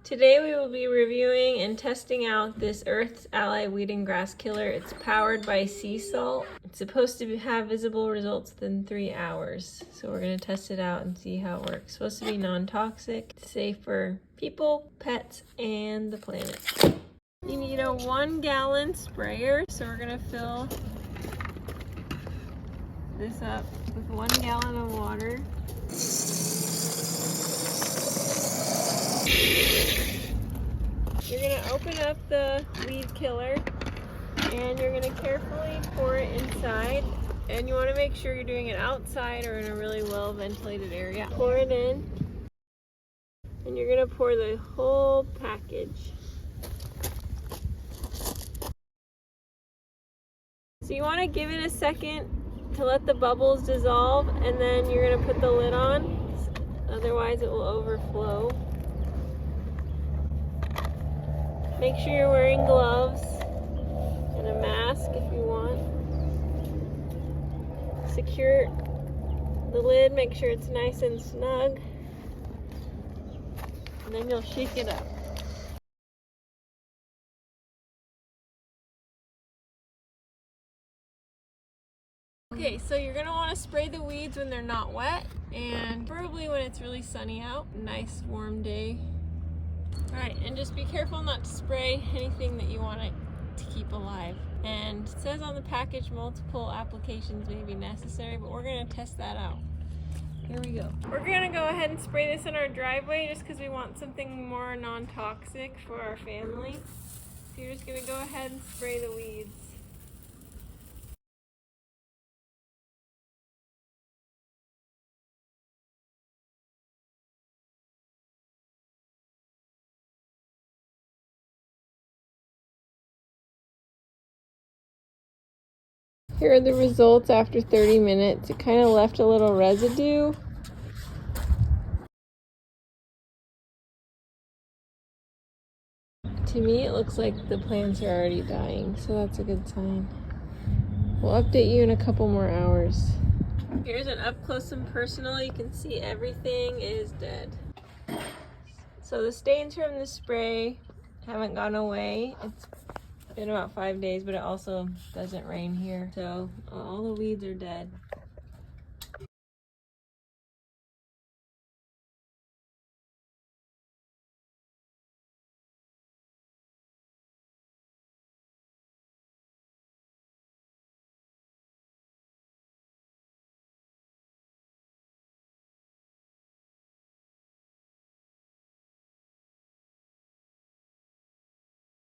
Today we will be reviewing and testing out this Earth's Ally Weed and Grass Killer. It's powered by sea salt. It's supposed to have visible results within 3 hours. So we're going to test it out and see how it works. It's supposed to be non-toxic, safe for people, pets, and the planet. You need a 1-gallon sprayer. So we're going to fill this up with 1 gallon of water. You're going to open up the weed killer and you're going to carefully pour it inside, and you want to make sure you're doing it outside or in a really well ventilated area. Pour it in and you're going to pour the whole package. So you want to give it a second to let the bubbles dissolve, and then you're going to put the lid on, otherwise it will overflow. Make sure you're wearing gloves and a mask if you want. Secure the lid, make sure it's nice and snug, and then you'll shake it up. Okay, so you're going to want to spray the weeds when they're not wet, and probably when it's really sunny out, nice warm day. Alright, and just be careful not to spray anything that you want it to keep alive. And it says on the package multiple applications may be necessary, but we're going to test that out. Here we go. We're going to go ahead and spray this in our driveway just because we want something more non-toxic for our family. So you're just going to go ahead and spray the weeds. Here are the results after 30 minutes. It kind of left a little residue. To me, it looks like the plants are already dying, so that's a good sign. We'll update you in a couple more hours. Here's an up close and personal. You can see everything is dead. So the stains from the spray haven't gone away. It's been about 5 days, but it also doesn't rain here, so all the weeds are dead.